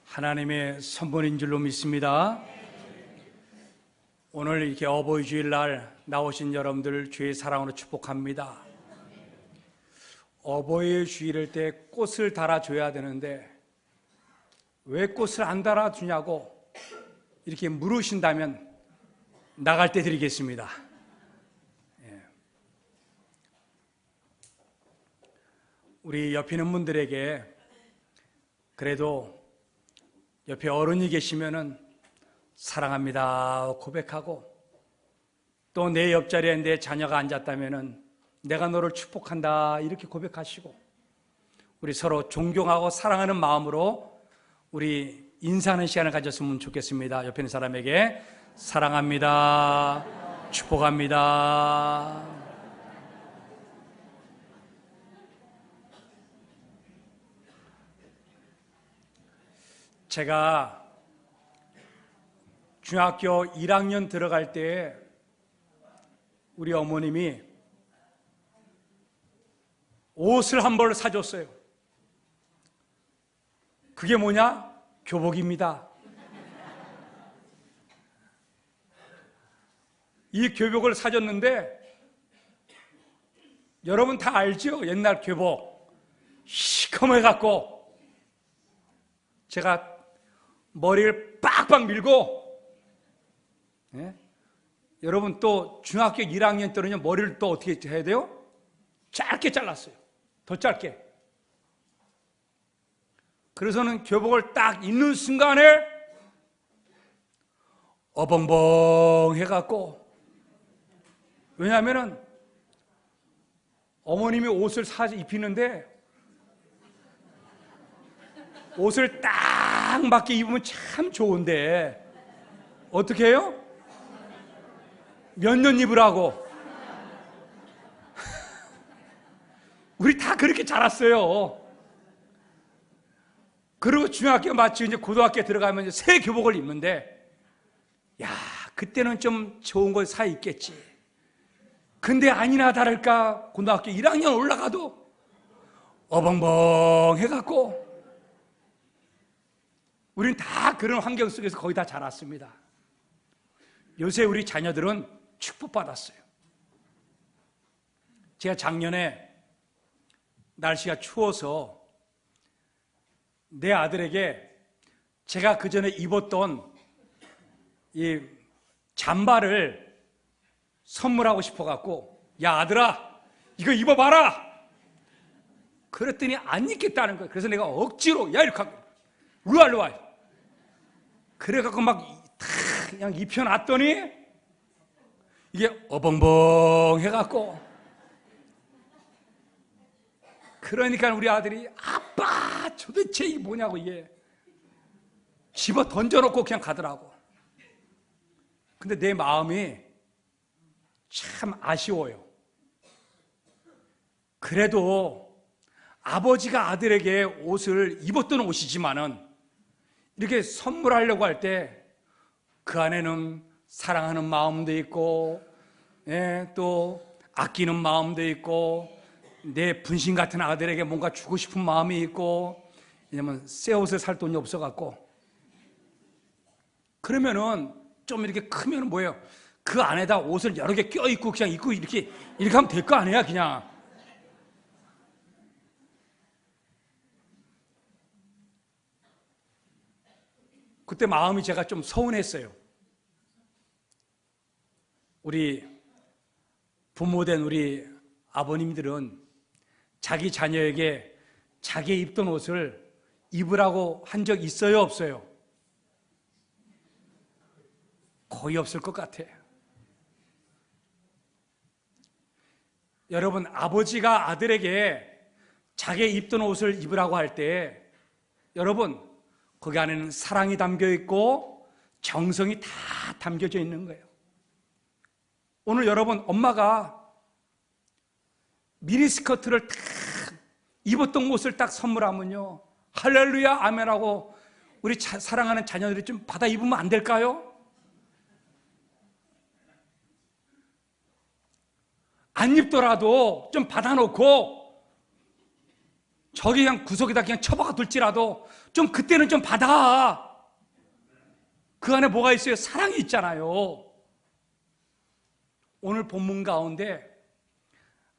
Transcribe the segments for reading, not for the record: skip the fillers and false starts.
하나님의 선물인 줄로 믿습니다. 오늘 이렇게 어버이 주일날 나오신 여러분들 주의 사랑으로 축복합니다. 어버이 주일일 때 꽃을 달아줘야 되는데 왜 꽃을 안 달아주냐고 이렇게 물으신다면 나갈 때 드리겠습니다. 우리 옆에 있는 분들에게 그래도 옆에 어른이 계시면은 사랑합니다 고백하고, 또 내 옆자리에 내 자녀가 앉았다면은 내가 너를 축복한다 이렇게 고백하시고, 우리 서로 존경하고 사랑하는 마음으로 우리 인사하는 시간을 가졌으면 좋겠습니다. 옆에 있는 사람에게 사랑합니다, 축복합니다. 제가 중학교 1학년 들어갈 때 우리 어머님이 옷을 한 벌 사줬어요. 그게 뭐냐? 교복입니다. 이 교복을 사줬는데 여러분 다 알죠? 옛날 교복 시커매갖고 제가 머리를 빡빡 밀고, 여러분 또 중학교 1학년 때는요 머리를 또 어떻게 해야 돼요? 짧게 잘랐어요. 더 짧게. 그래서는 교복을 딱 입는 순간에 어벙벙 해갖고, 왜냐하면은 어머님이 옷을 입히는데 옷을 딱 맞게 입으면 참 좋은데 어떻게 해요? 몇 년 입으라고. 우리 다 그렇게 자랐어요. 그리고 중학교 마치고 이제 고등학교 들어가면 이제 새 교복을 입는데, 야, 그때는 좀 좋은 걸 사 입겠지. 근데 아니나 다를까 고등학교 1학년 올라가도 어벙벙 해갖고, 우리는 다 그런 환경 속에서 거의 다 자랐습니다. 요새 우리 자녀들은 축복받았어요. 제가 작년에 날씨가 추워서 내 아들에게 제가 그 전에 입었던 이 잠바를 선물하고 싶어갖고, 야 아들아 이거 입어봐라 그랬더니 안 입겠다는 거예요. 그래서 내가 억지로 야 이렇게 하고 으알로 와. 그래갖고 막 그냥 입혀놨더니 이게 어벙벙 해갖고, 그러니까 우리 아들이 아빠 도대체 이게 뭐냐고 이게 집어 던져놓고 그냥 가더라고. 근데 내 마음이 참 아쉬워요. 그래도 아버지가 아들에게 옷을 입었던 옷이지만은 이렇게 선물하려고 할 때 그 안에는 사랑하는 마음도 있고, 또 아끼는 마음도 있고, 내 분신 같은 아들에게 뭔가 주고 싶은 마음이 있고, 왜냐면 새 옷을 살 돈이 없어갖고. 그러면은 좀 이렇게 크면 뭐예요? 그 안에다 옷을 여러 개 껴입고 그냥 입고 이렇게 하면 될 거 아니야 그냥. 그때 마음이 제가 좀 서운했어요. 우리 부모된 우리 아버님들은 자기 자녀에게 자기 입던 옷을 입으라고 한 적 있어요 없어요? 거의 없을 것 같아요. 여러분, 아버지가 아들에게 자기 입던 옷을 입으라고 할 때 여러분 거기 안에는 사랑이 담겨 있고 정성이 다 담겨져 있는 거예요. 오늘 여러분 엄마가 미니스커트를 딱 입었던 옷을 딱 선물하면요 할렐루야 아멘하고 우리 사랑하는 자녀들이 좀 받아 입으면 안 될까요? 안 입더라도 좀 받아놓고 저기 그냥 구석에다 그냥 처박아 둘지라도 좀 그때는 좀 받아. 그 안에 뭐가 있어요? 사랑이 있잖아요. 오늘 본문 가운데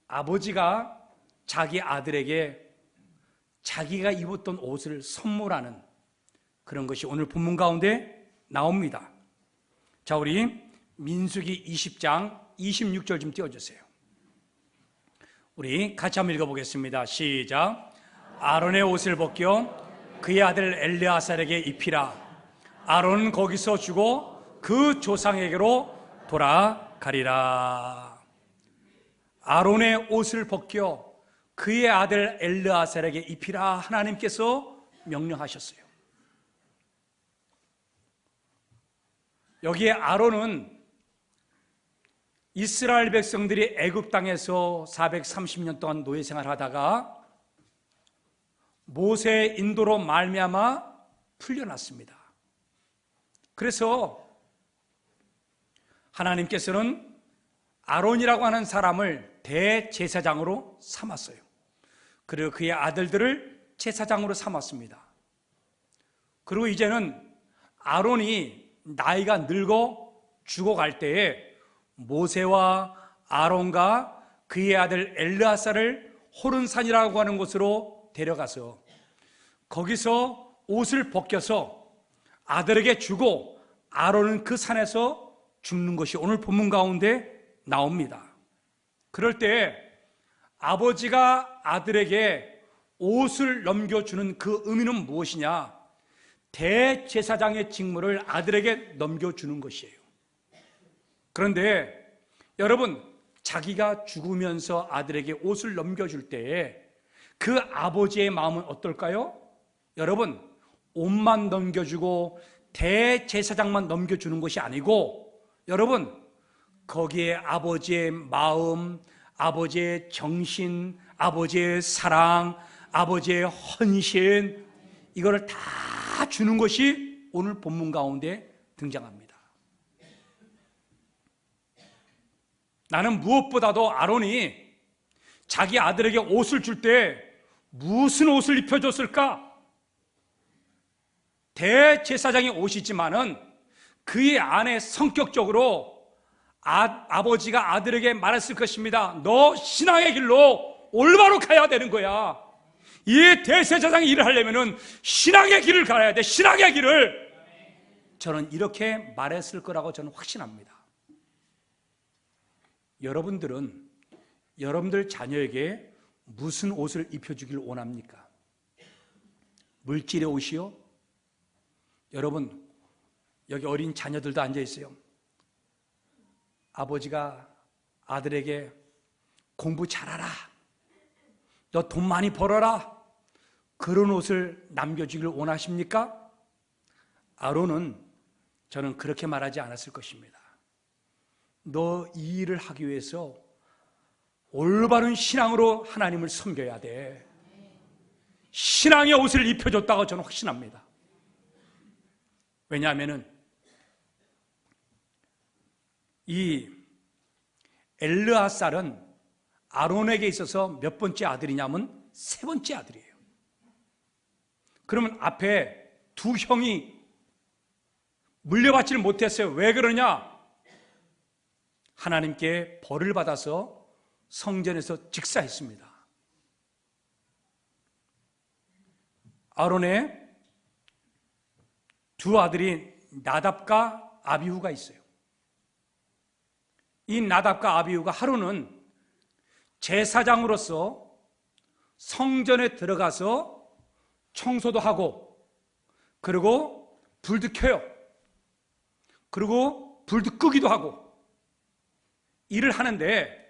아버지가 자기 아들에게 자기가 입었던 옷을 선물하는 그런 것이 오늘 본문 가운데 나옵니다. 자, 우리 민수기 20장 26절 좀 띄워주세요. 우리 같이 한번 읽어보겠습니다. 시작. 아론의 옷을 벗겨 그의 아들 엘르아살에게 입히라. 아론은 거기서 죽고 그 조상에게로 돌아가리라. 아론의 옷을 벗겨 그의 아들 엘르아살에게 입히라. 하나님께서 명령하셨어요. 여기에 아론은 이스라엘 백성들이 애굽 땅에서 430년 동안 노예 생활하다가 모세의 인도로 말미암아 풀려났습니다. 그래서 하나님께서는 아론이라고 하는 사람을 대제사장으로 삼았어요. 그리고 그의 아들들을 제사장으로 삼았습니다. 그리고 이제는 아론이 나이가 늙어 죽어갈 때에 모세와 아론과 그의 아들 엘르아살을 호른산이라고 하는 곳으로 데려가서 거기서 옷을 벗겨서 아들에게 주고 아론은 그 산에서 죽는 것이 오늘 본문 가운데 나옵니다. 그럴 때 아버지가 아들에게 옷을 넘겨주는 그 의미는 무엇이냐? 대제사장의 직무를 아들에게 넘겨주는 것이에요. 그런데 여러분, 자기가 죽으면서 아들에게 옷을 넘겨줄 때에 그 아버지의 마음은 어떨까요? 여러분, 옷만 넘겨주고 대제사장만 넘겨주는 것이 아니고 여러분, 거기에 아버지의 마음, 아버지의 정신, 아버지의 사랑, 아버지의 헌신, 이거를 다 주는 것이 오늘 본문 가운데 등장합니다. 나는 무엇보다도 아론이 자기 아들에게 옷을 줄 때 무슨 옷을 입혀줬을까? 대제사장의 옷이지만은 그의 안에 성격적으로 아버지가 아들에게 말했을 것입니다. 너 신앙의 길로 올바로 가야 되는 거야. 이 대제사장이 일을 하려면은 신앙의 길을 가야 돼. 신앙의 길을. 저는 이렇게 말했을 거라고 저는 확신합니다. 여러분들은 여러분들 자녀에게 무슨 옷을 입혀주길 원합니까? 물질의 옷이요? 여러분, 여기 어린 자녀들도 앉아 있어요. 아버지가 아들에게 공부 잘하라, 너 돈 많이 벌어라, 그런 옷을 남겨주길 원하십니까? 아론은 저는 그렇게 말하지 않았을 것입니다. 너 이 일을 하기 위해서 올바른 신앙으로 하나님을 섬겨야 돼. 신앙의 옷을 입혀줬다고 저는 확신합니다. 왜냐하면 이 엘르아살은 아론에게 있어서 몇 번째 아들이냐면 세 번째 아들이에요. 그러면 앞에 두 형이 물려받지를 못했어요. 왜 그러냐? 하나님께 벌을 받아서 성전에서 직사했습니다. 아론의 두 아들이 나답과 아비후가 있어요. 이 나답과 아비후가 하루는 제사장으로서 성전에 들어가서 청소도 하고, 그리고 불도 켜요. 그리고 불도 끄기도 하고 일을 하는데,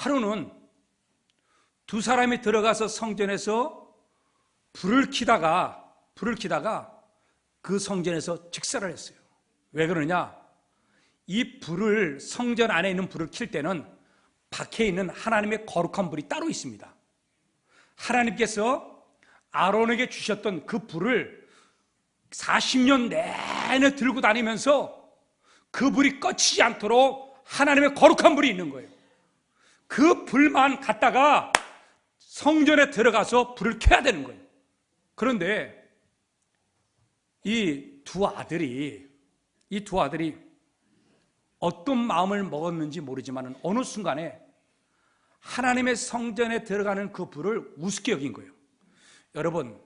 하루는 두 사람이 들어가서 성전에서 불을 켜다가 그 성전에서 직사를 했어요. 왜 그러냐? 이 불을, 성전 안에 있는 불을 켤 때는 밖에 있는 하나님의 거룩한 불이 따로 있습니다. 하나님께서 아론에게 주셨던 그 불을 40년 내내 들고 다니면서 그 불이 꺼지지 않도록 하나님의 거룩한 불이 있는 거예요. 그 불만 갖다가 성전에 들어가서 불을 켜야 되는 거예요. 그런데 이 두 아들이 어떤 마음을 먹었는지 모르지만 어느 순간에 하나님의 성전에 들어가는 그 불을 우습게 여긴 거예요. 여러분,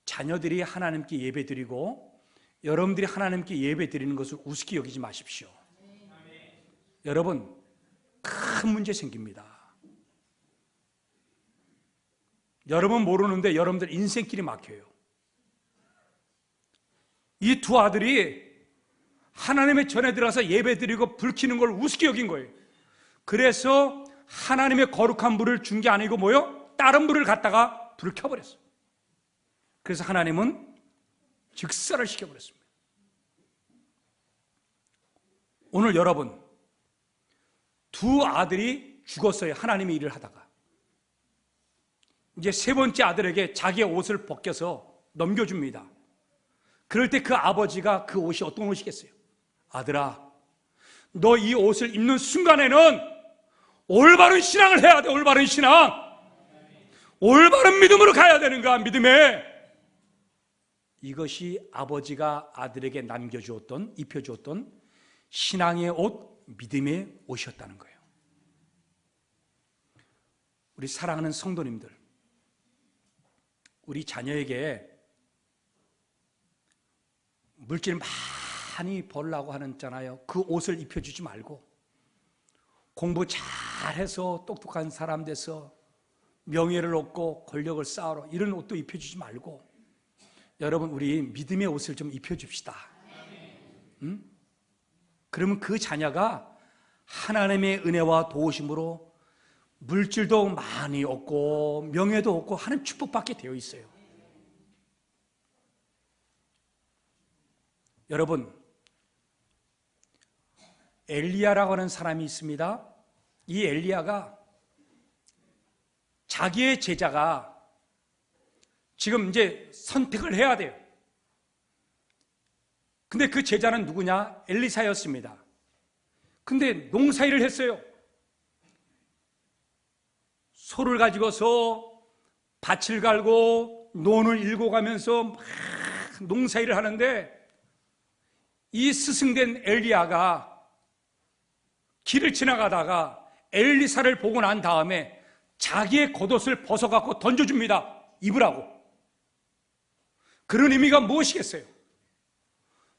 자녀들이 하나님께 예배드리고 여러분들이 하나님께 예배드리는 것을 우습게 여기지 마십시오. 여러분, 큰 문제 생깁니다. 여러분 모르는데 여러분들 인생길이 막혀요. 이 두 아들이 하나님의 전에 들어가서 예배드리고 불 켜는 걸 우습게 여긴 거예요. 그래서 하나님의 거룩한 불을 준 게 아니고 뭐요? 다른 불을 갖다가 불을 켜버렸어요. 그래서 하나님은 즉사를 시켜버렸습니다. 오늘 여러분, 두 아들이 죽었어요. 하나님의 일을 하다가. 이제 세 번째 아들에게 자기의 옷을 벗겨서 넘겨줍니다. 그럴 때 그 아버지가 그 옷이 어떤 옷이겠어요? 아들아, 너 이 옷을 입는 순간에는 올바른 신앙을 해야 돼. 올바른 신앙, 올바른 믿음으로 가야 되는 거야. 믿음에. 이것이 아버지가 아들에게 남겨주었던, 입혀주었던 신앙의 옷, 믿음의 옷이었다는 거예요. 우리 사랑하는 성도님들, 우리 자녀에게 물질 많이 벌라고 하잖아요. 그 옷을 입혀주지 말고 공부 잘해서 똑똑한 사람 돼서 명예를 얻고 권력을 쌓으러 이런 옷도 입혀주지 말고 여러분, 우리 믿음의 옷을 좀 입혀줍시다. 응? 그러면 그 자녀가 하나님의 은혜와 도우심으로 물질도 많이 얻고 명예도 얻고 하는 축복받게 되어 있어요. 여러분, 엘리야라고 하는 사람이 있습니다. 이 엘리야가 자기의 제자가 지금 이제 선택을 해야 돼요. 근데 그 제자는 누구냐? 엘리사였습니다. 근데 농사일을 했어요. 소를 가지고서 밭을 갈고 논을 일고 가면서 막 농사일을 하는데 이 스승된 엘리야가 길을 지나가다가 엘리사를 보고 난 다음에 자기의 겉옷을 벗어갖고 던져줍니다. 입으라고. 그런 의미가 무엇이겠어요?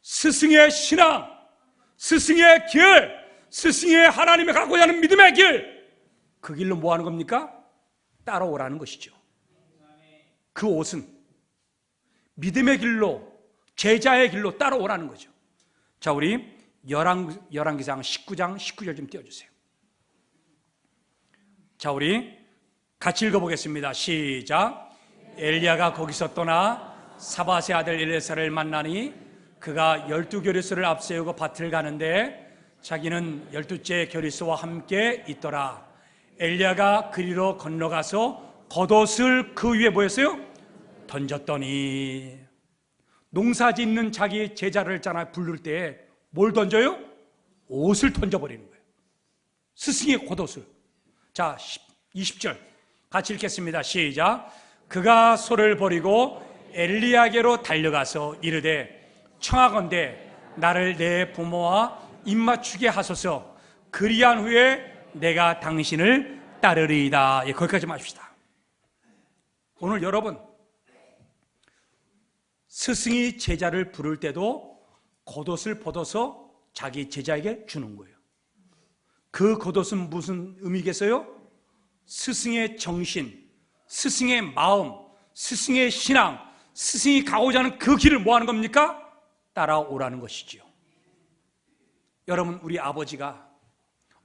스승의 신앙, 스승의 길, 스승의 하나님의 갖고자 하는 믿음의 길, 그 길로 뭐 하는 겁니까? 따라오라는 것이죠. 그 옷은 믿음의 길로, 제자의 길로 따라오라는 거죠. 자, 우리 열왕기상 19장 19절 좀 띄워주세요. 자, 우리 같이 읽어보겠습니다. 시작. 엘리야가 거기서 떠나 사밧의 아들 엘레사를 만나니 그가 12교리소를 앞세우고 밭을 가는데 자기는 12째 교리소와 함께 있더라. 엘리야가 그리로 건너가서 겉옷을 그 위에 뭐였어요? 던졌더니, 농사 짓는 자기 제자를 있잖아요, 부를 때 뭘 던져요? 옷을 던져버리는 거예요. 스승의 겉옷을. 자, 20절 같이 읽겠습니다. 시작. 그가 소를 버리고 엘리야에게로 달려가서 이르되 청하건대 나를 내 부모와 입맞추게 하소서. 그리한 후에 내가 당신을 따르리이다. 예, 거기까지 마십시다. 오늘 여러분, 스승이 제자를 부를 때도 겉옷을 벗어서 자기 제자에게 주는 거예요. 그 겉옷은 무슨 의미겠어요? 스승의 정신, 스승의 마음, 스승의 신앙, 스승이 가고자 하는 그 길을 뭐 하는 겁니까? 따라오라는 것이지요. 여러분, 우리 아버지가,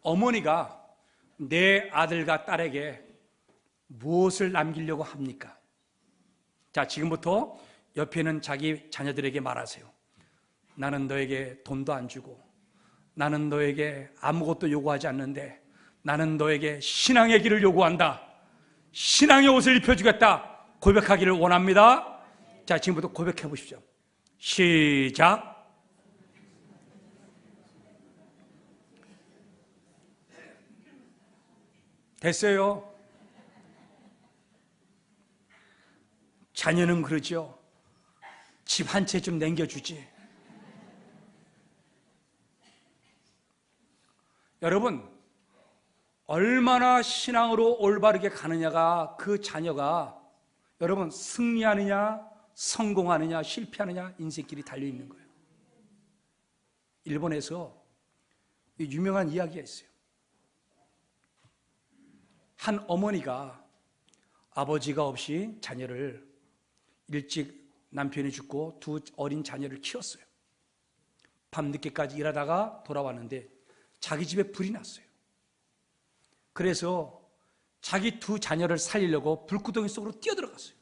어머니가 내 아들과 딸에게 무엇을 남기려고 합니까? 자, 지금부터 옆에 있는 자기 자녀들에게 말하세요. 나는 너에게 돈도 안 주고 나는 너에게 아무것도 요구하지 않는데 나는 너에게 신앙의 길을 요구한다. 신앙의 옷을 입혀주겠다. 고백하기를 원합니다. 자, 지금부터 고백해 보십시오. 시작. 됐어요. 자녀는 그러죠. 집 한 채 좀 남겨주지. 여러분, 얼마나 신앙으로 올바르게 가느냐가 그 자녀가 여러분 승리하느냐 성공하느냐 실패하느냐 인생길이 달려있는 거예요. 일본에서 유명한 이야기가 있어요. 한 어머니가 아버지가 없이 자녀를 일찍 남편이 죽고 두 어린 자녀를 키웠어요. 밤늦게까지 일하다가 돌아왔는데 자기 집에 불이 났어요. 그래서 자기 두 자녀를 살리려고 불구덩이 속으로 뛰어들어갔어요.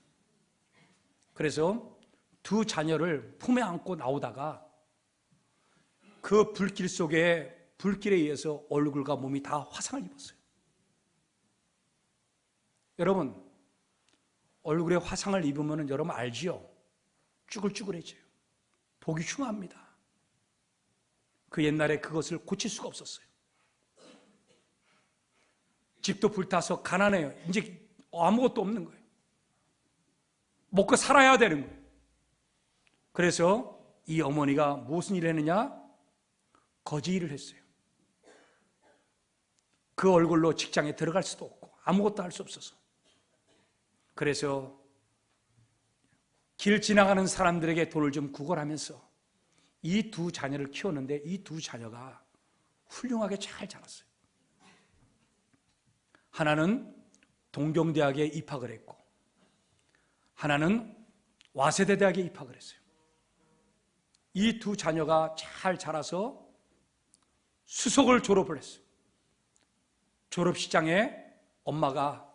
그래서 두 자녀를 품에 안고 나오다가 그 불길 속에 불길에 의해서 얼굴과 몸이 다 화상을 입었어요. 여러분, 얼굴에 화상을 입으면 여러분 알지요? 쭈글쭈글해져요. 보기 흉합니다. 그 옛날에 그것을 고칠 수가 없었어요. 집도 불타서 가난해요. 이제 아무것도 없는 거예요. 먹고 살아야 되는 거예요. 그래서 이 어머니가 무슨 일을 했느냐? 거지 일을 했어요. 그 얼굴로 직장에 들어갈 수도 없고 아무것도 할 수 없어서. 그래서 길 지나가는 사람들에게 돈을 좀 구걸하면서 이 두 자녀를 키웠는데 이 두 자녀가 훌륭하게 잘 자랐어요. 하나는 동경대학에 입학을 했고 하나는 와세대 대학에 입학을 했어요. 이 두 자녀가 잘 자라서 수석을 졸업을 했어요. 졸업식장에 엄마가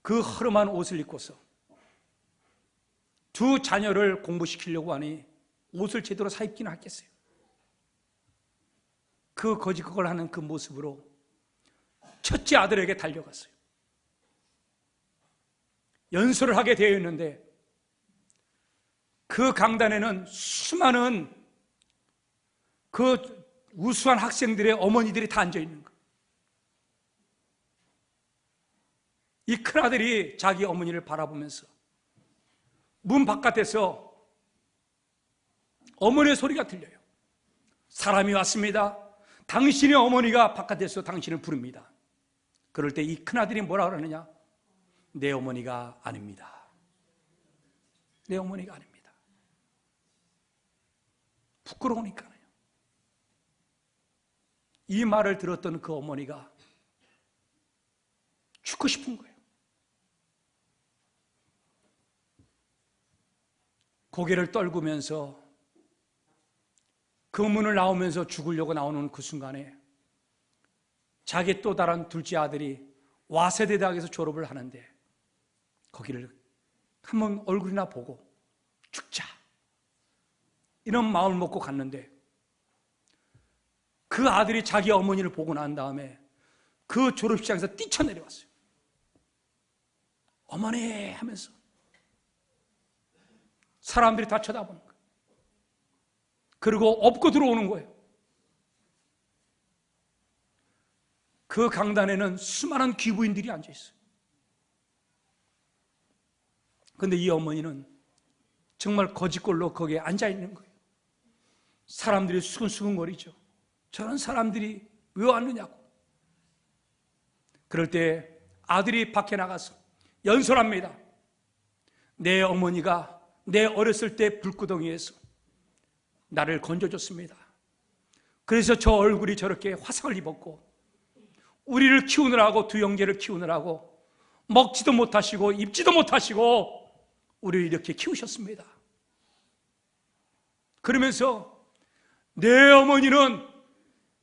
그 허름한 옷을 입고서 두 자녀를 공부시키려고 하니 옷을 제대로 사 입기는 했겠어요. 그 거짓걸 하는 그 모습으로 첫째 아들에게 달려갔어요. 연설을 하게 되어 있는데 그 강단에는 수많은 그 우수한 학생들의 어머니들이 다 앉아 있는 거예요. 이 큰아들이 자기 어머니를 바라보면서 문 바깥에서 어머니의 소리가 들려요. 사람이 왔습니다. 당신의 어머니가 바깥에서 당신을 부릅니다. 그럴 때 이 큰아들이 뭐라 그러느냐? 내 어머니가 아닙니다. 내 어머니가 아닙니다. 부끄러우니까요. 이 말을 들었던 그 어머니가 죽고 싶은 거예요. 고개를 떨구면서 그 문을 나오면서 죽으려고 나오는 그 순간에 자기 또 다른 둘째 아들이 와세대 대학에서 졸업을 하는데 거기를 한번 얼굴이나 보고 죽자 이런 마음을 먹고 갔는데 그 아들이 자기 어머니를 보고 난 다음에 그 졸업식장에서 뛰쳐내려왔어요. 어머니 하면서 사람들이 다 쳐다보는 거예요. 그리고 업고 들어오는 거예요. 그 강단에는 수많은 귀부인들이 앉아 있어요. 그런데 이 어머니는 정말 거짓골로 거기에 앉아 있는 거예요. 사람들이 수근수근거리죠. 저런 사람들이 왜 왔느냐고. 그럴 때 아들이 밖에 나가서 연설합니다. 내 어머니가 내 어렸을 때 불구덩이에서 나를 건져줬습니다. 그래서 저 얼굴이 저렇게 화상을 입었고 우리를 키우느라고 두 형제를 키우느라고 먹지도 못하시고 입지도 못하시고 우리를 이렇게 키우셨습니다. 그러면서 내 어머니는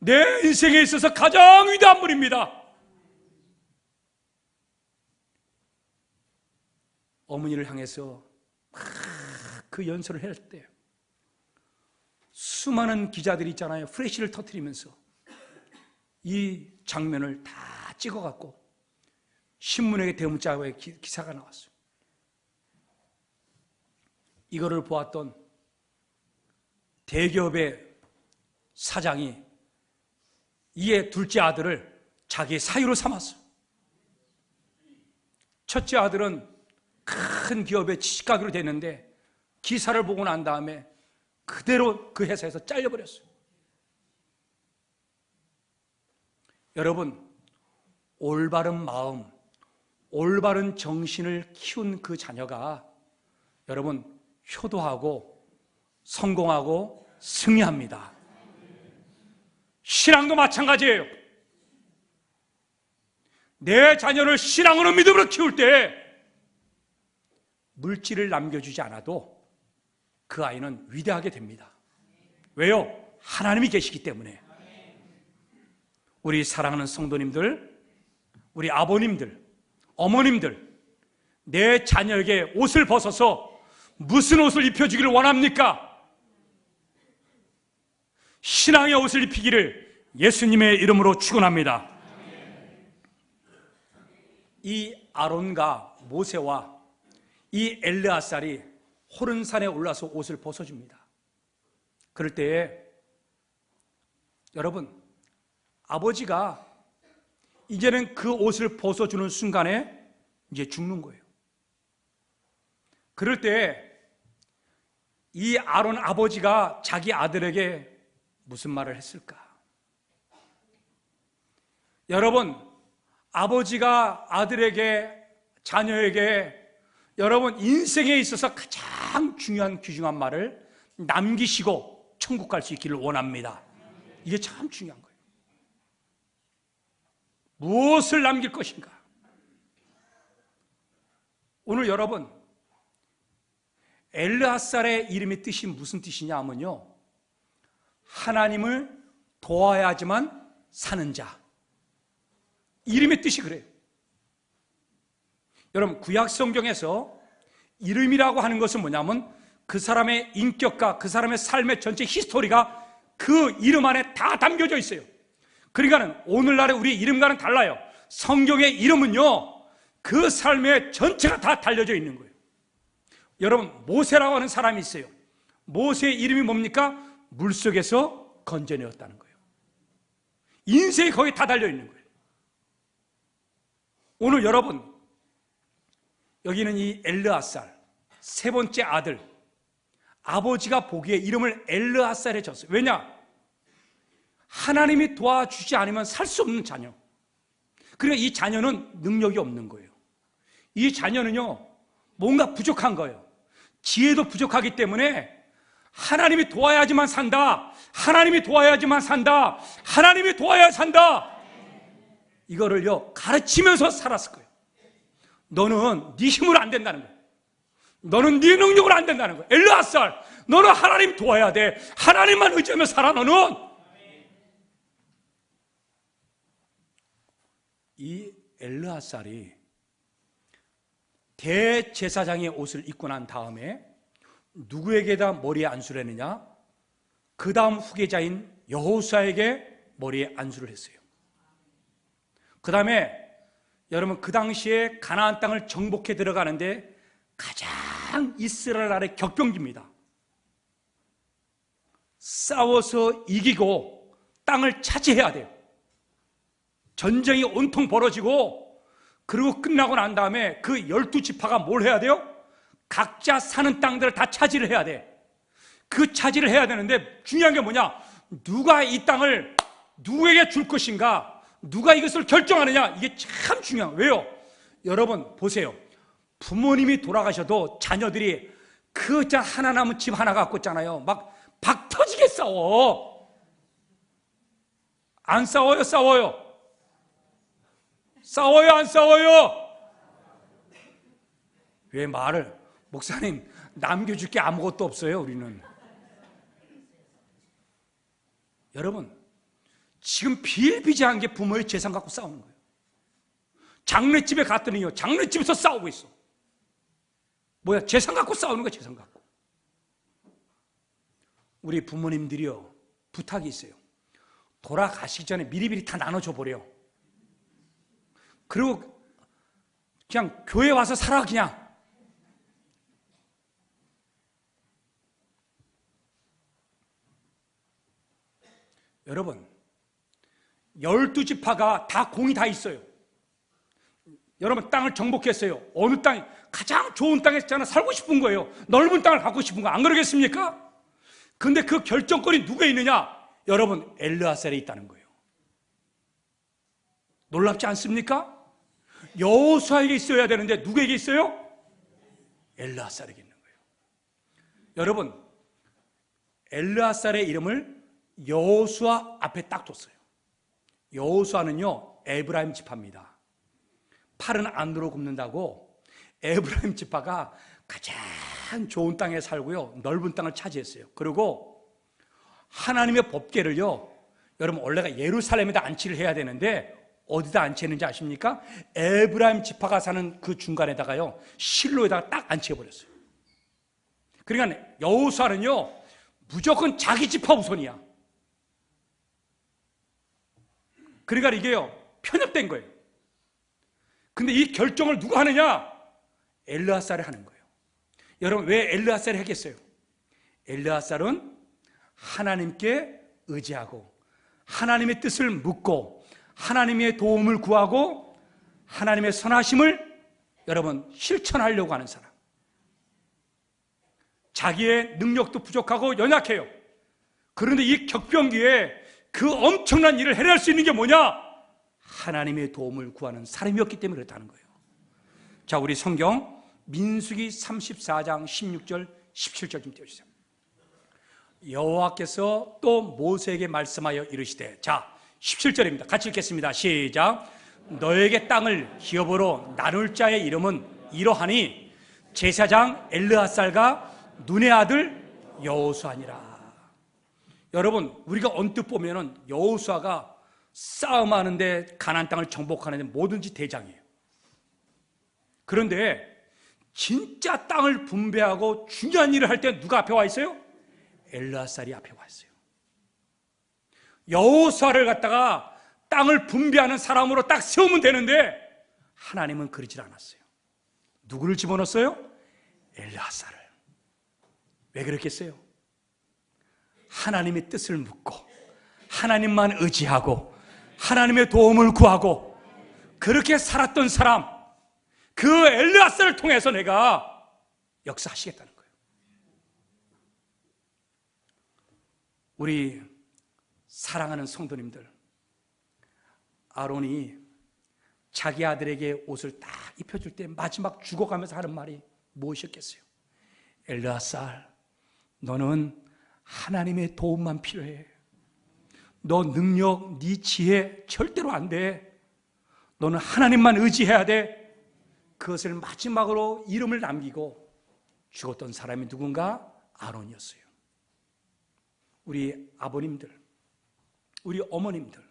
내 인생에 있어서 가장 위대한 분입니다. 어머니를 향해서 그 연설을 할 때 수많은 기자들이 있잖아요. 프레시를 터뜨리면서 이 장면을 다 찍어갖고 신문에 대문짝에 기사가 나왔어요. 이거를 보았던 대기업의 사장이 이의 둘째 아들을 자기의 사유로 삼았어요. 첫째 아들은 큰 기업에 취직하기로 됐는데 기사를 보고 난 다음에 그대로 그 회사에서 잘려버렸어요. 여러분, 올바른 마음, 올바른 정신을 키운 그 자녀가 여러분 효도하고 성공하고 승리합니다. 신앙도 마찬가지예요. 내 자녀를 신앙으로 믿음으로 키울 때 물질을 남겨주지 않아도 그 아이는 위대하게 됩니다. 왜요? 하나님이 계시기 때문에. 우리 사랑하는 성도님들, 우리 아버님들, 어머님들, 내 자녀에게 옷을 벗어서 무슨 옷을 입혀주기를 원합니까? 신앙의 옷을 입히기를 예수님의 이름으로 축원합니다. 이 아론과 모세와 이 엘르아살이 호른산에 올라서 옷을 벗어줍니다. 그럴 때에 여러분, 아버지가 이제는 그 옷을 벗어주는 순간에 이제 죽는 거예요. 그럴 때 이 아론 아버지가 자기 아들에게 무슨 말을 했을까? 여러분, 아버지가 아들에게, 자녀에게 여러분 인생에 있어서 가장 중요한 귀중한 말을 남기시고 천국 갈 수 있기를 원합니다. 이게 참 중요한 거예요. 무엇을 남길 것인가? 오늘 여러분, 엘르아살의 이름의 뜻이 무슨 뜻이냐 하면요, 하나님을 도와야지만 사는 자. 이름의 뜻이 그래요. 여러분, 구약 성경에서 이름이라고 하는 것은 뭐냐면 그 사람의 인격과 그 사람의 삶의 전체 히스토리가 그 이름 안에 다 담겨져 있어요. 그러니까 오늘날의 우리 이름과는 달라요. 성경의 이름은요, 그 삶의 전체가 다 달려져 있는 거예요. 여러분, 모세라고 하는 사람이 있어요. 모세의 이름이 뭡니까? 물속에서 건져내었다는 거예요. 인생이 거기 다 달려 있는 거예요. 오늘 여러분, 여기는 이 엘르아살, 세 번째 아들, 아버지가 보기에 이름을 엘르아살에 졌어요. 왜냐? 하나님이 도와주지 않으면 살 수 없는 자녀. 그러니까 이 자녀는 능력이 없는 거예요. 이 자녀는요, 뭔가 부족한 거예요. 지혜도 부족하기 때문에 하나님이 도와야지만 산다, 하나님이 도와야지만 산다, 하나님이 도와야 산다, 이거를요 가르치면서 살았을 거예요. 너는 네 힘으로 안 된다는 거예요. 너는 네 능력으로 안 된다는 거예요. 엘르아살, 너는 하나님 도와야 돼. 하나님만 의지하며 살아. 너는. 이 엘르아살이 대제사장의 옷을 입고 난 다음에 누구에게다 머리에 안수를 했느냐? 그 다음 후계자인 여호수아에게 머리에 안수를 했어요. 그 다음에 여러분, 그 당시에 가나안 땅을 정복해 들어가는데 가장 이스라엘 아래 격변기입니다. 싸워서 이기고 땅을 차지해야 돼요. 전쟁이 온통 벌어지고, 그리고 끝나고 난 다음에 그 12지파가 뭘 해야 돼요? 각자 사는 땅들을 다 차지를 해야 돼. 그 차지를 해야 되는데 중요한 게 뭐냐? 누가 이 땅을 누구에게 줄 것인가? 누가 이것을 결정하느냐? 이게 참 중요한 거예요. 왜요? 여러분 보세요. 부모님이 돌아가셔도 자녀들이 그 하나 남은 집 하나 갖고 있잖아요. 막 박 터지게 싸워. 안 싸워요? 싸워요? 싸워요? 안 싸워요? 왜 말을, 목사님 남겨줄 게 아무것도 없어요 우리는. 여러분, 지금 비일비재한 게 부모의 재산 갖고 싸우는 거예요. 장례집에 갔더니요, 장례집에서 싸우고 있어. 뭐야? 재산 갖고 싸우는 거야. 재산 갖고. 우리 부모님들이요, 부탁이 있어요. 돌아가시기 전에 미리미리 다 나눠줘 버려. 그리고 그냥 교회 와서 살아. 그냥. 여러분, 12지파가 다 공이 다 있어요. 여러분 땅을 정복했어요. 어느 땅이 가장 좋은 땅에 저는 살고 싶은 거예요. 넓은 땅을 갖고 싶은 거. 안 그러겠습니까? 근데 그 결정권이 누구에 있느냐? 여러분 엘르아살에 있다는 거예요. 놀랍지 않습니까? 여호수아에게 있어야 되는데 누구에게 있어요? 엘르아살에게 있는 거예요. 여러분 엘르아살의 이름을 여호수아 앞에 딱 뒀어요. 여호수아는요 에브라임 지파입니다. 팔은 안으로 굽는다고 에브라임 지파가 가장 좋은 땅에 살고요 넓은 땅을 차지했어요. 그리고 하나님의 법궤를요, 여러분 원래가 예루살렘에다 안치를 해야 되는데 어디다 안치했는지 아십니까? 에브라임 지파가 사는 그 중간에다가요 실로에다가 딱 안치해버렸어요. 그러니까 여호수아는요 무조건 자기 지파 우선이야. 그러니까 이게요 편협된 거예요. 근데 이 결정을 누가 하느냐? 엘르아살이 하는 거예요. 여러분 왜 엘르아살이 하겠어요? 엘르아살은 하나님께 의지하고 하나님의 뜻을 묻고 하나님의 도움을 구하고 하나님의 선하심을 여러분 실천하려고 하는 사람. 자기의 능력도 부족하고 연약해요. 그런데 이 격변기에 그 엄청난 일을 해낼 수 있는 게 뭐냐? 하나님의 도움을 구하는 사람이었기 때문에 그렇다는 거예요. 자, 우리 성경 민수기 34장 16절 17절 좀 띄워주세요. 여호와께서 또 모세에게 말씀하여 이르시되, 자 17절입니다. 같이 읽겠습니다. 시작. 너에게 땅을 기업으로 나눌 자의 이름은 이러하니 제사장 엘르아살과 눈의 아들 여호수아니라. 여러분 우리가 언뜻 보면은 여호수아가 싸움하는데 가나안 땅을 정복하는데 뭐든지 대장이에요. 그런데 진짜 땅을 분배하고 중요한 일을 할 때 누가 앞에 와 있어요? 엘르아살이 앞에 와 있어요. 여호수아를 갖다가 땅을 분배하는 사람으로 딱 세우면 되는데 하나님은 그러질 않았어요. 누구를 집어넣었어요? 엘르아살을. 왜 그랬겠어요? 하나님의 뜻을 묻고 하나님만 의지하고 하나님의 도움을 구하고 그렇게 살았던 사람, 그 엘르아살을 통해서 내가 역사하시겠다는 거예요. 우리 사랑하는 성도님들, 아론이 자기 아들에게 옷을 딱 입혀줄 때 마지막 죽어가면서 하는 말이 무엇이었겠어요? 엘르아살, 너는 하나님의 도움만 필요해. 너 능력, 네 지혜 절대로 안 돼. 너는 하나님만 의지해야 돼. 그것을 마지막으로 이름을 남기고 죽었던 사람이 누군가? 아론이었어요. 우리 아버님들, 우리 어머님들,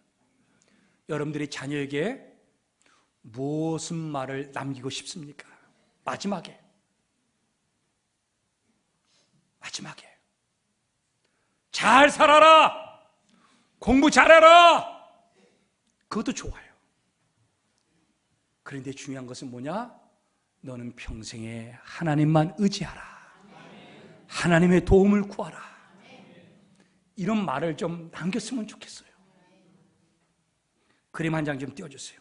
여러분들이 자녀에게 무슨 말을 남기고 싶습니까? 마지막에 잘 살아라, 공부 잘해라, 그것도 좋아요. 그런데 중요한 것은 뭐냐? 너는 평생에 하나님만 의지하라, 하나님의 도움을 구하라. 이런 말을 좀 남겼으면 좋겠어요. 그림 한 장 좀 띄워주세요.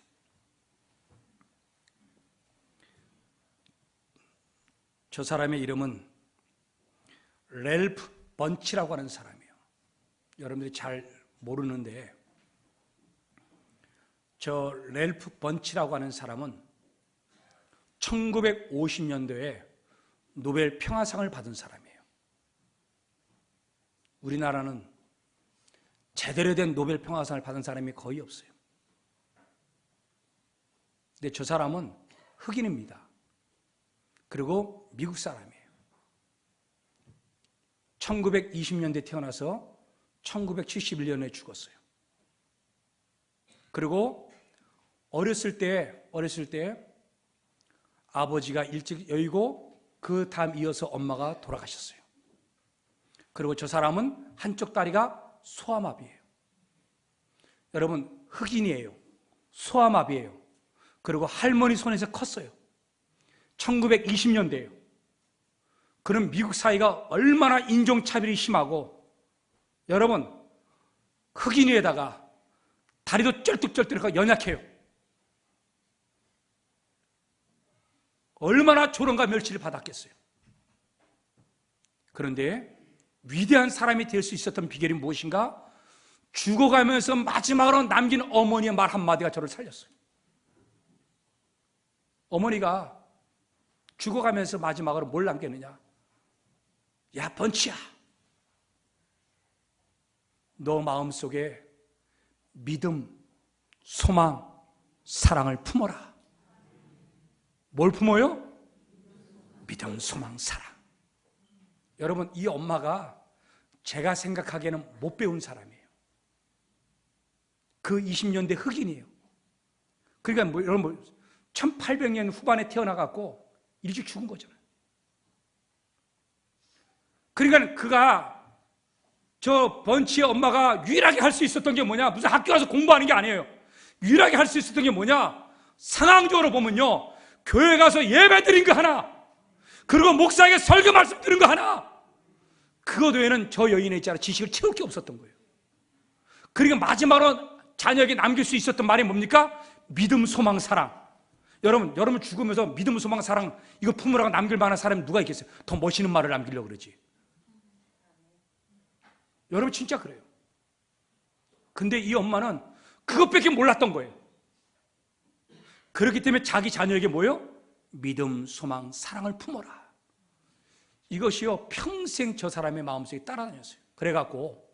저 사람의 이름은 렐프 번치라고 하는 사람이에요. 여러분들이 잘 모르는데, 저 렐프 번치라고 하는 사람은 1950년도에 노벨 평화상을 받은 사람이에요. 우리나라는 제대로 된 노벨 평화상을 받은 사람이 거의 없어요. 근데 저 사람은 흑인입니다. 그리고 미국 사람이에요. 1920년대에 태어나서 1971년에 죽었어요. 그리고 어렸을 때 아버지가 일찍 여의고 그 다음 이어서 엄마가 돌아가셨어요. 그리고 저 사람은 한쪽 다리가 소아마비예요. 여러분, 흑인이에요. 소아마비예요. 그리고 할머니 손에서 컸어요. 1920년대예요. 그럼 미국 사회가 얼마나 인종차별이 심하고, 여러분, 흑인에다가 다리도 쩔뚝쩔뚝하고 연약해요. 얼마나 조롱과 멸시를 받았겠어요. 그런데 위대한 사람이 될 수 있었던 비결이 무엇인가? 죽어가면서 마지막으로 남긴 어머니의 말 한마디가 저를 살렸어요. 어머니가 죽어가면서 마지막으로 뭘 남겼느냐? 야, 번치야, 너 마음속에 믿음, 소망, 사랑을 품어라. 뭘 품어요? 믿음, 소망, 사랑. 여러분, 이 엄마가 제가 생각하기에는 못 배운 사람이에요. 그 20년대 흑인이에요. 그러니까 여러분 1800년 후반에 태어나갖고 일찍 죽은 거잖아요. 그러니까 그가, 저 번치의 엄마가 유일하게 할 수 있었던 게 뭐냐? 무슨 학교 가서 공부하는 게 아니에요. 유일하게 할 수 있었던 게 뭐냐? 상황적으로 보면요, 교회 가서 예배 드린 거 하나, 그리고 목사에게 설교 말씀 들은 거 하나, 그것 외에는 저 여인의 있잖아, 지식을 채울 게 없었던 거예요. 그러니까 마지막으로 자녀에게 남길 수 있었던 말이 뭡니까? 믿음, 소망, 사랑. 여러분 죽으면서 믿음, 소망, 사랑 이거 품으라고 남길 만한 사람이 누가 있겠어요? 더 멋있는 말을 남기려고 그러지. 여러분 진짜 그래요. 근데 이 엄마는 그것밖에 몰랐던 거예요. 그렇기 때문에 자기 자녀에게 뭐예요? 믿음, 소망, 사랑을 품어라. 이것이요, 평생 저 사람의 마음속에 따라다녔어요. 그래갖고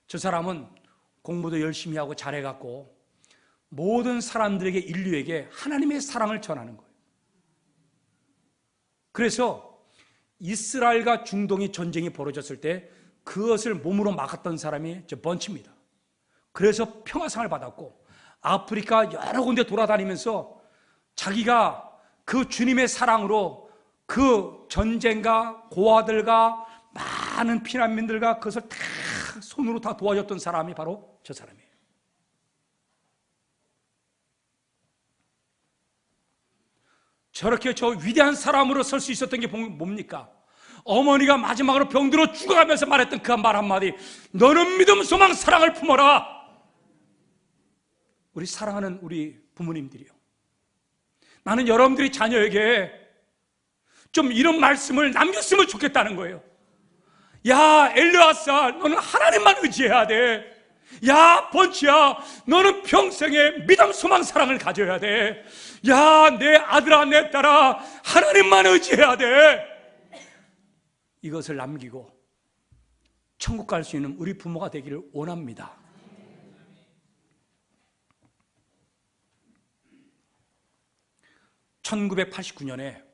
저 사람은 공부도 열심히 하고 잘해갖고 모든 사람들에게, 인류에게 하나님의 사랑을 전하는 거예요. 그래서 이스라엘과 중동의 전쟁이 벌어졌을 때 그것을 몸으로 막았던 사람이 저 번치입니다. 그래서 평화상을 받았고, 아프리카 여러 군데 돌아다니면서 자기가 그 주님의 사랑으로 그 전쟁과 고아들과 많은 피난민들과 그것을 다 손으로 다 도와줬던 사람이 바로 저 사람이에요. 저렇게 저 위대한 사람으로 설 수 있었던 게 뭡니까? 어머니가 마지막으로 병들어 죽어가면서 말했던 그 말 한마디, 너는 믿음, 소망, 사랑을 품어라. 우리 사랑하는 우리 부모님들이요, 나는 여러분들이 자녀에게 좀 이런 말씀을 남겼으면 좋겠다는 거예요. 야, 엘르아사, 너는 하나님만 의지해야 돼. 야, 번치야, 너는 평생에 믿음, 소망, 사랑을 가져야 돼. 야, 내 아들아, 내 딸아, 하나님만 의지해야 돼. 이것을 남기고 천국 갈 수 있는 우리 부모가 되기를 원합니다. (1989년에)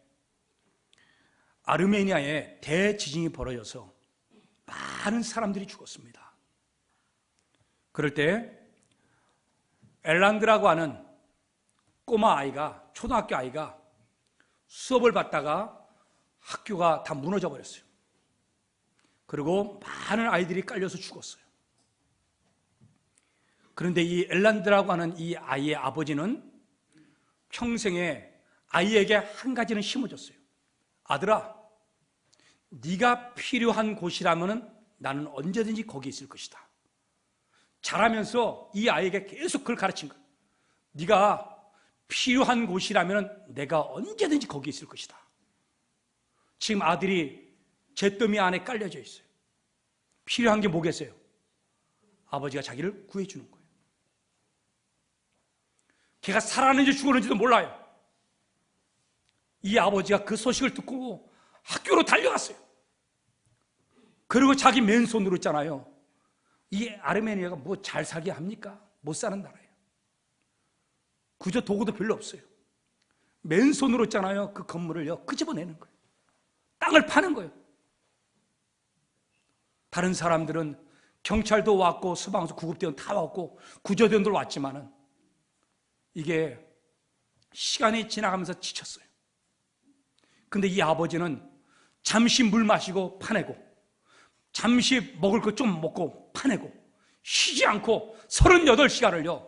아르메니아에 대지진이 벌어져서 많은 사람들이 죽었습니다. 그럴 때 엘란드라고 하는 꼬마 아이가, 초등학교 아이가 수업을 받다가 학교가 다 무너져 버렸어요. 그리고 많은 아이들이 깔려서 죽었어요. 그런데 이 엘란드라고 하는 이 아이의 아버지는 평생에 아이에게 한 가지는 심어줬어요. 아들아, 네가 필요한 곳이라면 나는 언제든지 거기 있을 것이다. 자라면서 이 아이에게 계속 그걸 가르친 거예요. 네가 필요한 곳이라면 내가 언제든지 거기 있을 것이다. 지금 아들이 잿더미 안에 깔려져 있어요. 필요한 게 뭐겠어요? 아버지가 자기를 구해주는 거예요. 걔가 살았는지 죽었는지도 몰라요. 이 아버지가 그 소식을 듣고 학교로 달려갔어요. 그리고 자기 맨손으로 있잖아요. 이 아르메니아가 뭐 잘 살게 합니까? 못 사는 나라예요. 그저 도구도 별로 없어요. 맨손으로 있잖아요. 그 건물을요, 끄집어내는 거예요. 땅을 파는 거예요. 다른 사람들은 경찰도 왔고 소방서 구급대원 다 왔고 구조대원들 왔지만은 이게 시간이 지나가면서 지쳤어요. 근데 이 아버지는 잠시 물 마시고 파내고, 잠시 먹을 거 좀 먹고 파내고, 쉬지 않고 38시간을요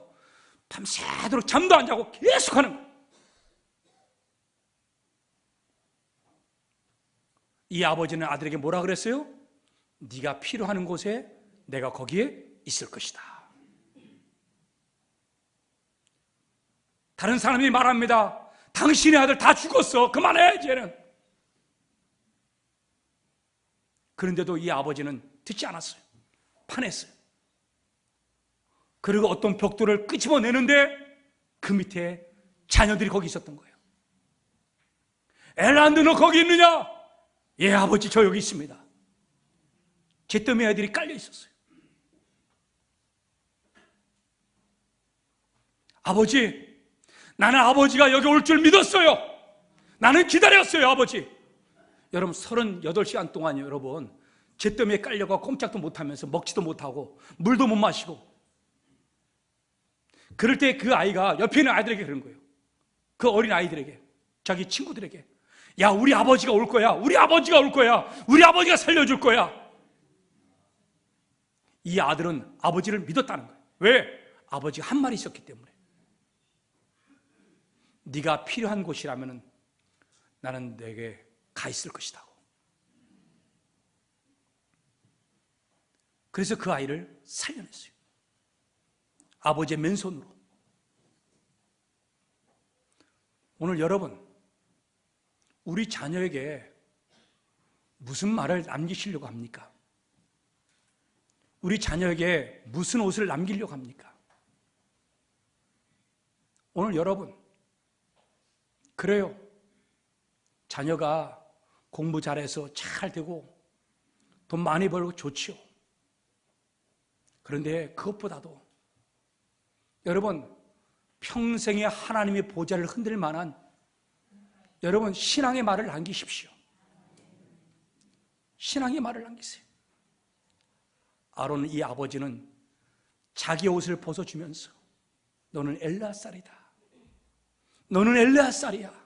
밤새도록 잠도 안 자고 계속 하는 거예요. 이 아버지는 아들에게 뭐라 그랬어요? 네가 필요한 곳에 내가 거기에 있을 것이다. 다른 사람이 말합니다. 당신의 아들 다 죽었어. 그만해 이제는. 그런데도 이 아버지는 듣지 않았어요. 파냈어요. 그리고 어떤 벽돌을 끄집어내는데 그 밑에 자녀들이 거기 있었던 거예요. 엘란드 너 거기 있느냐? 예 아버지 저 여기 있습니다. 제 때문에 애들이 깔려 있었어요. 아버지, 나는 아버지가 여기 올 줄 믿었어요. 나는 기다렸어요 아버지. 여러분 38시간 동안 여러분 제 때문에 깔려가 꼼짝도 못하면서 먹지도 못하고 물도 못 마시고, 그럴 때 그 아이가 옆에 있는 아이들에게 그런 거예요. 그 어린 아이들에게, 자기 친구들에게, 야 우리 아버지가 올 거야. 우리 아버지가 올 거야. 우리 아버지가 살려줄 거야. 이 아들은 아버지를 믿었다는 거예요. 왜? 아버지가 한 말이 있었기 때문에. 네가 필요한 곳이라면 나는 내게 가 있을 것이다. 그래서 그 아이를 살려냈어요. 아버지의 맨손으로. 오늘 여러분, 우리 자녀에게 무슨 말을 남기시려고 합니까? 우리 자녀에게 무슨 옷을 남기려고 합니까? 오늘 여러분, 그래요. 자녀가 공부 잘해서 잘 되고 돈 많이 벌고 좋지요. 그런데 그것보다도 여러분, 평생에 하나님의 보좌를 흔들 만한 여러분 신앙의 말을 남기십시오. 신앙의 말을 남기세요. 아론 이 아버지는 자기 옷을 벗어주면서 너는 엘레아살이다. 너는 엘레아살이야.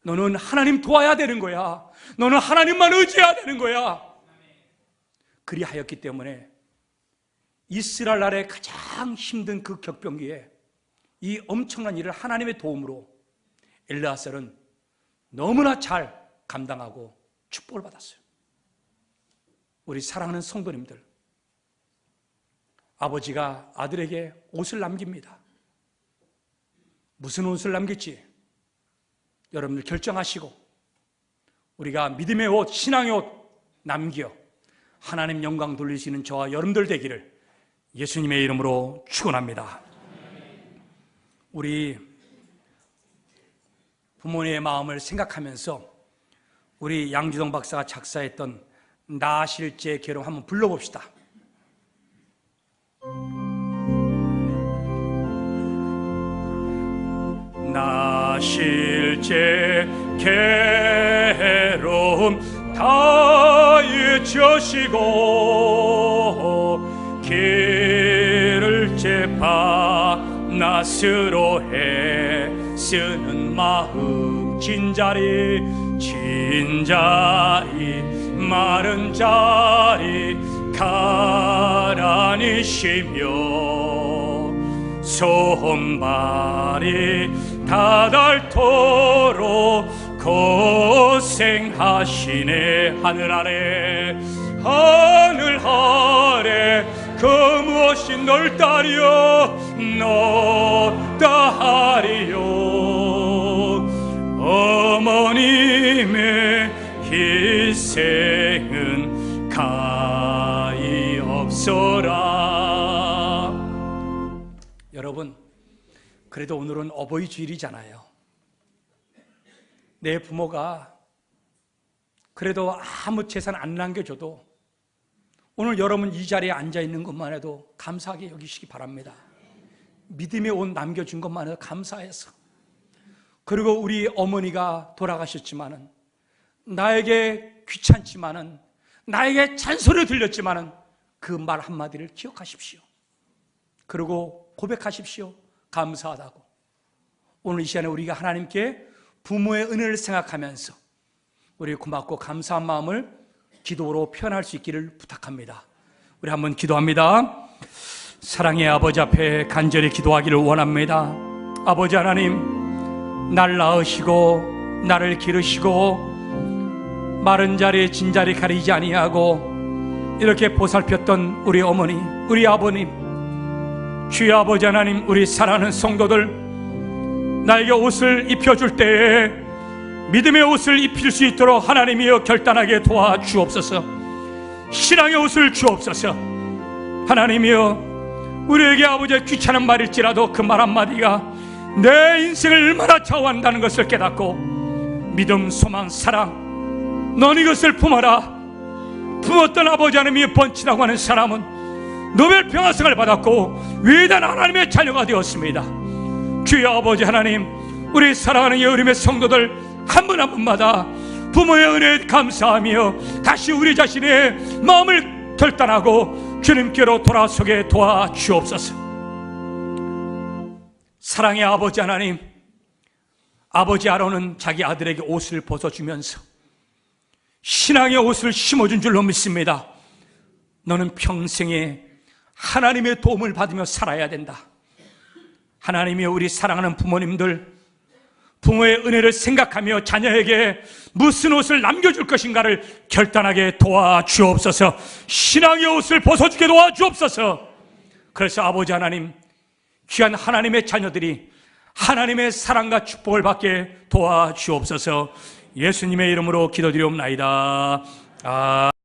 너는 하나님 도와야 되는 거야. 너는 하나님만 의지해야 되는 거야. 그리하였기 때문에 이스라엘 나라의 가장 힘든 그 격변기에 이 엄청난 일을 하나님의 도움으로 엘레아살은 너무나 잘 감당하고 축복을 받았어요. 우리 사랑하는 성도님들, 아버지가 아들에게 옷을 남깁니다. 무슨 옷을 남길지 여러분들 결정하시고 우리가 믿음의 옷, 신앙의 옷 남겨 하나님 영광 돌릴 수 있는 저와 여러분들 되기를 예수님의 이름으로 축원합니다. 우리 부모님의 마음을 생각하면서 우리 양지동 박사가 작사했던 나 실제 괴로움 한번 불러봅시다. 나 실제 괴로움 다 잊으시고 길을 제파 낫으로 애쓰는 마음 진자리 마른 자리 가라니시며 손발이 다닳도록 고생하시네. 하늘 아래 그 무엇이 넓다리요 높다하리요. 어머님의 희생은 가히 없어라. 여러분, 그래도 오늘은 어버이 주일이잖아요. 내 부모가 그래도 아무 재산 안 남겨줘도 오늘 여러분 이 자리에 앉아있는 것만 해도 감사하게 여기시기 바랍니다. 믿음의 옷 남겨준 것만 해도 감사해서. 그리고 우리 어머니가 돌아가셨지만은 나에게 귀찮지만은 나에게 잔소리 들렸지만은 그 말 한마디를 기억하십시오. 그리고 고백하십시오. 감사하다고. 오늘 이 시간에 우리가 하나님께 부모의 은혜를 생각하면서 우리 고맙고 감사한 마음을 기도로 표현할 수 있기를 부탁합니다. 우리 한번 기도합니다. 사랑의 아버지 앞에 간절히 기도하기를 원합니다. 아버지 하나님, 날 낳으시고 나를 기르시고 마른 자리 진 자리 가리지 아니하고 이렇게 보살폈던 우리 어머니, 우리 아버님, 주여 아버지 하나님, 우리 사랑하는 성도들 나에게 옷을 입혀줄 때에 믿음의 옷을 입힐 수 있도록 하나님이여 결단하게 도와주옵소서. 신앙의 옷을 주옵소서. 하나님이여, 우리에게 아버지의 귀찮은 말일지라도 그 말 한마디가 내 인생을 얼마나 좌우한다는 것을 깨닫고 믿음, 소망, 사랑, 넌 이것을 품어라. 품었던 아버지 하나님이 번치라고 하는 사람은 노벨 평화상을 받았고 위대한 하나님의 자녀가 되었습니다. 주여 아버지 하나님, 우리 사랑하는 여름의 성도들 한 분 한 분마다 부모의 은혜에 감사하며 다시 우리 자신의 마음을 결단하고 주님께로 돌아서게 도와주옵소서. 사랑의 아버지 하나님, 아버지 아론은 자기 아들에게 옷을 벗어주면서 신앙의 옷을 심어준 줄로 믿습니다. 너는 평생에 하나님의 도움을 받으며 살아야 된다. 하나님이 우리 사랑하는 부모님들, 부모의 은혜를 생각하며 자녀에게 무슨 옷을 남겨줄 것인가를 결단하게 도와주옵소서. 신앙의 옷을 벗어주게 도와주옵소서. 그래서 아버지 하나님, 귀한 하나님의 자녀들이 하나님의 사랑과 축복을 받게 도와주옵소서. 예수님의 이름으로 기도드리옵나이다.